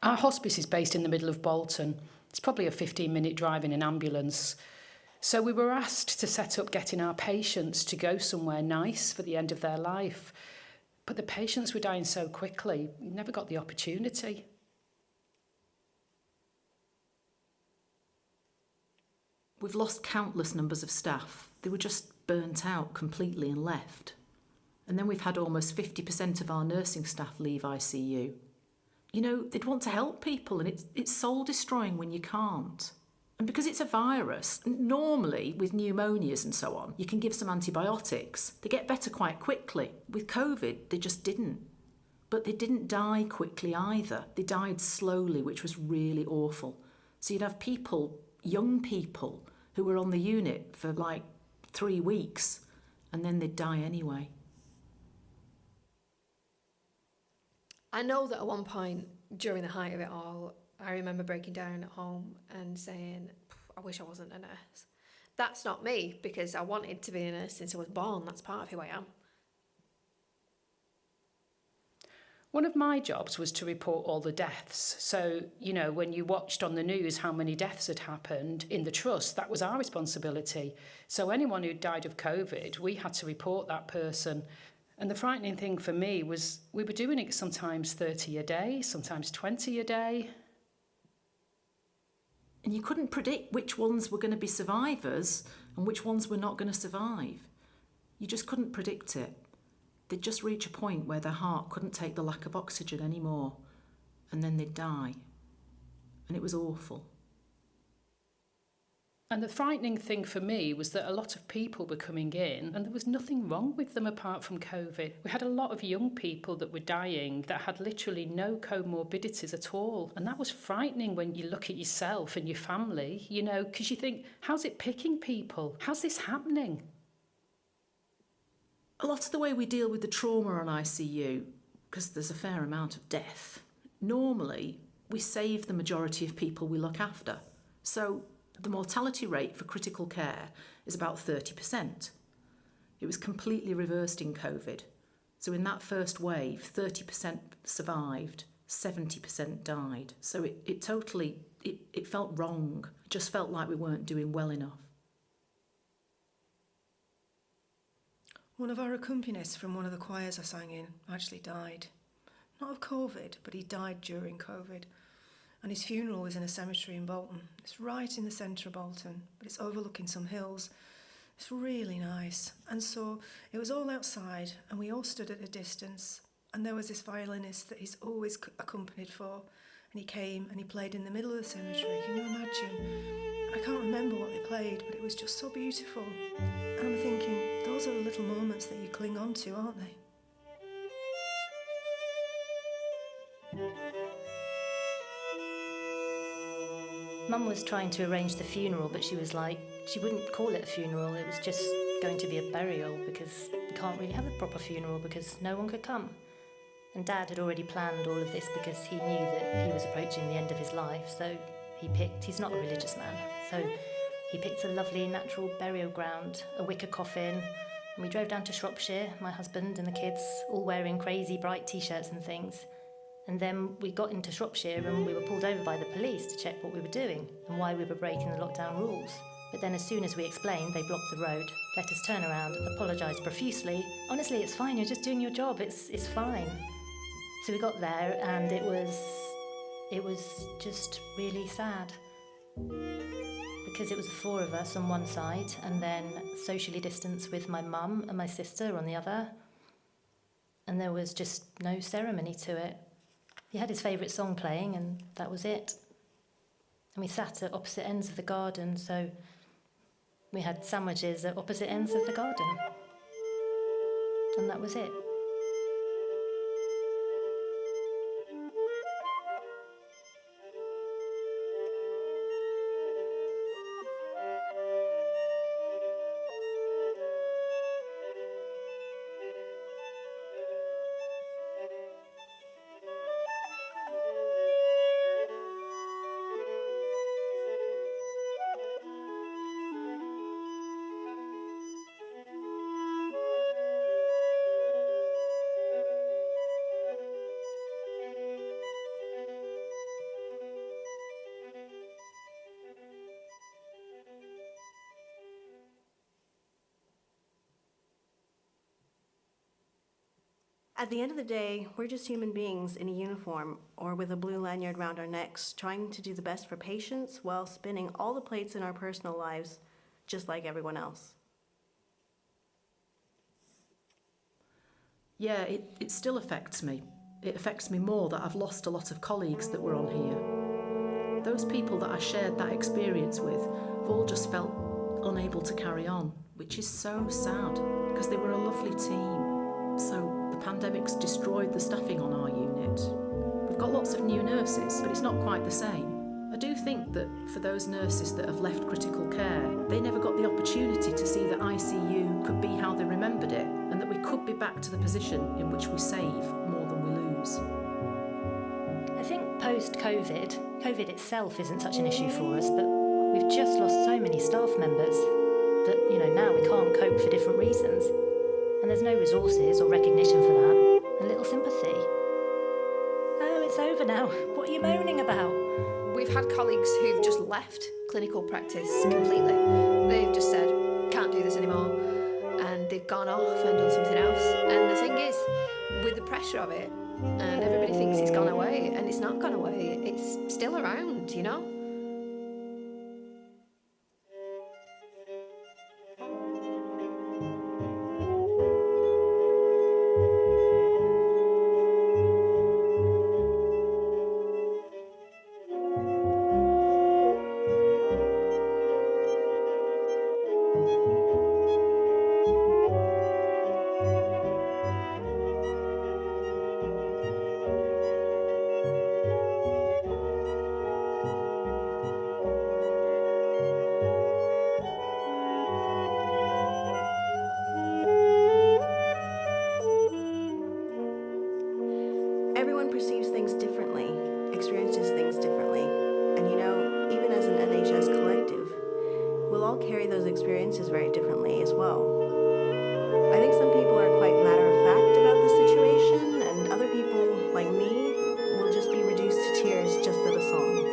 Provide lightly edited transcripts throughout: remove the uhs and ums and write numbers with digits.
Our hospice is based in the middle of Bolton. It's probably a 15-minute drive in an ambulance. So we were asked to set up getting our patients to go somewhere nice for the end of their life. But the patients were dying so quickly, we never got the opportunity. We've lost countless numbers of staff. They were just burnt out completely and left. And then we've had almost 50% of our nursing staff leave ICU. You know, they'd want to help people, and it's soul-destroying when you can't. And because it's a virus, normally with pneumonias and so on, you can give some antibiotics. They get better quite quickly. With COVID, they just didn't. But they didn't die quickly either. They died slowly, which was really awful. So you'd have people, young people, who were on the unit for like 3 weeks, and then they'd die anyway. I know that at one point during the height of it all, I remember breaking down at home and saying, I wish I wasn't a nurse. That's not me, because I wanted to be a nurse since I was born. That's part of who I am. One of my jobs was to report all the deaths. So, you know, when you watched on the news how many deaths had happened in the trust, that was our responsibility. So anyone who died of COVID, we had to report that person. And the frightening thing for me was we were doing it sometimes 30 a day, sometimes 20 a day. And you couldn't predict which ones were going to be survivors and which ones were not going to survive. You just couldn't predict it. They'd just reach a point where their heart couldn't take the lack of oxygen anymore, and then they'd die. And it was awful. And the frightening thing for me was that a lot of people were coming in and there was nothing wrong with them apart from COVID. We had a lot of young people that were dying that had literally no comorbidities at all. And that was frightening when you look at yourself and your family, you know, because you think, how's it picking people? How's this happening? A lot of the way we deal with the trauma on ICU, because there's a fair amount of death, normally we save the majority of people we look after. So the mortality rate for critical care is about 30%. It was completely reversed in COVID. So in that first wave, 30% survived, 70% died. So it totally felt wrong. It just felt like we weren't doing well enough. One of our accompanists from one of the choirs I sang in actually died. Not of COVID, but he died during COVID. And his funeral was in a cemetery in Bolton. It's right in the centre of Bolton, but it's overlooking some hills. It's really nice. And so it was all outside, and we all stood at a distance. And there was this violinist that he's always accompanied for. And he came and he played in the middle of the cemetery. Can you imagine? I can't remember what they played, but it was just so beautiful. And I'm thinking, those are the little moments that you cling on to, aren't they? Mum was trying to arrange the funeral, but she was like, she wouldn't call it a funeral. It was just going to be a burial because we can't really have a proper funeral because no one could come. And Dad had already planned all of this because he knew that he was approaching the end of his life, so he's not a religious man, so he picked a lovely natural burial ground, a wicker coffin, and we drove down to Shropshire, my husband and the kids, all wearing crazy bright t-shirts and things. And then we got into Shropshire and we were pulled over by the police to check what we were doing and why we were breaking the lockdown rules. But then as soon as we explained, they blocked the road, let us turn around, apologised profusely. Honestly, it's fine, you're just doing your job, it's fine. So we got there and it was just really sad. Because it was the four of us on one side and then socially distanced with my mum and my sister on the other. And there was just no ceremony to it. He had his favourite song playing and that was it. And we sat at opposite ends of the garden, so we had sandwiches at opposite ends of the garden. And that was it. At the end of the day, we're just human beings in a uniform or with a blue lanyard round our necks, trying to do the best for patients while spinning all the plates in our personal lives, just like everyone else. Yeah, it still affects me. It affects me more that I've lost a lot of colleagues that were on here. Those people that I shared that experience with have all just felt unable to carry on, which is so sad, because they were a lovely team. So the pandemic's destroyed the staffing on our unit. We've got lots of new nurses, but it's not quite the same. I do think that for those nurses that have left critical care, they never got the opportunity to see that ICU could be how they remembered it, and that we could be back to the position in which we save more than we lose. I think post-COVID, COVID itself isn't such an issue for us, but we've just lost so many staff members that, now we can't cope for different reasons. And there's no resources or recognition for that, and little sympathy. Oh, it's over now. What are you moaning about? We've had colleagues who've just left clinical practice completely. They've just said, can't do this anymore, and they've gone off and done something else. And the thing is, with the pressure of it, and everybody thinks it's gone away, and it's not gone away. It's still around, Everyone perceives things differently, experiences things differently, and even as an NHS collective, we'll all carry those experiences very differently as well. I think some people are quite matter-of-fact about the situation, and other people, like me, will just be reduced to tears just at a song.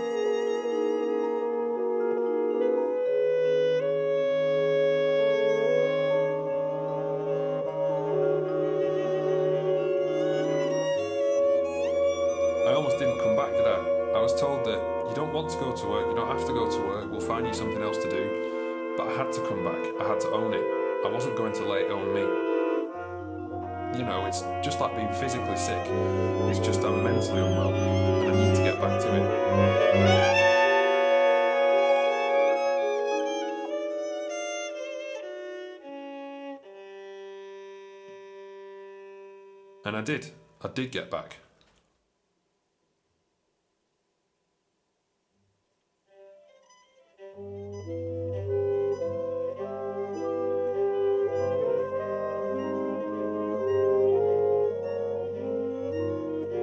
I almost didn't come back, did I? I was told that you don't want to go to work, you don't have to go to work, we'll find you something else to do. But I had to come back, I had to own it. I wasn't going to let it own me. It's just like being physically sick. It's just I'm mentally unwell, and I need to get back to it. And I did get back.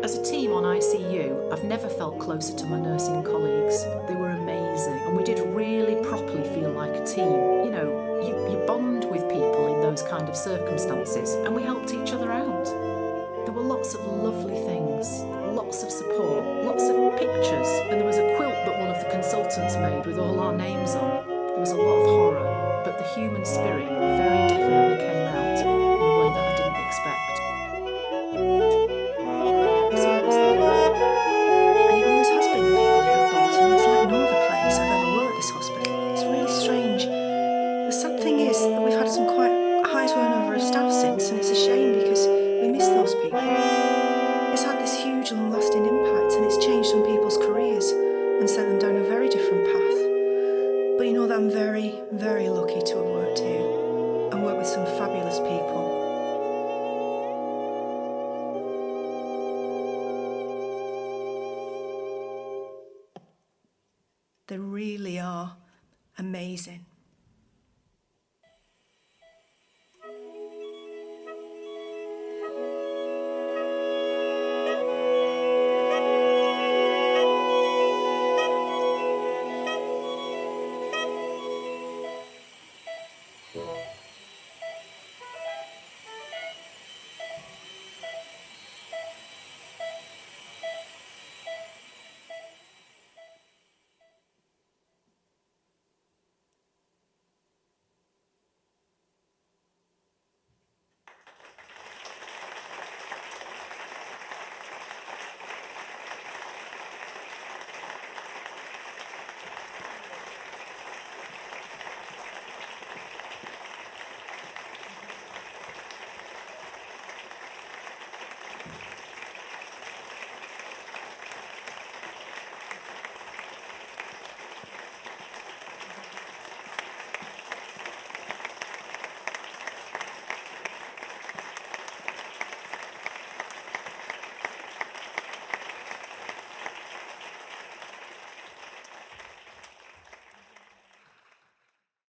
As a team on ICU, I've never felt closer to my nursing colleagues. They were amazing, and we did really properly feel like a team. You bond with people in those kind of circumstances, and we helped each other out. There were lots of lovely things, lots of support, lots of pictures, and there was a quilt that one of the consultants made with all our names on. There was a lot of horror, but the human spirit very definitely came out in a way that I didn't expect. It's always the people. And it always has been the people here at Bolton. It's like no other place I've ever worked, this hospital. It's really strange. The sad thing is that we've had some quite high turnover of staff since, and it's a shame because we miss those people. It's had this huge long-lasting impact, and it's changed some people's careers and sent them down a very different path. But that I'm very, very lucky to have worked here and worked with some fabulous people. They really are amazing.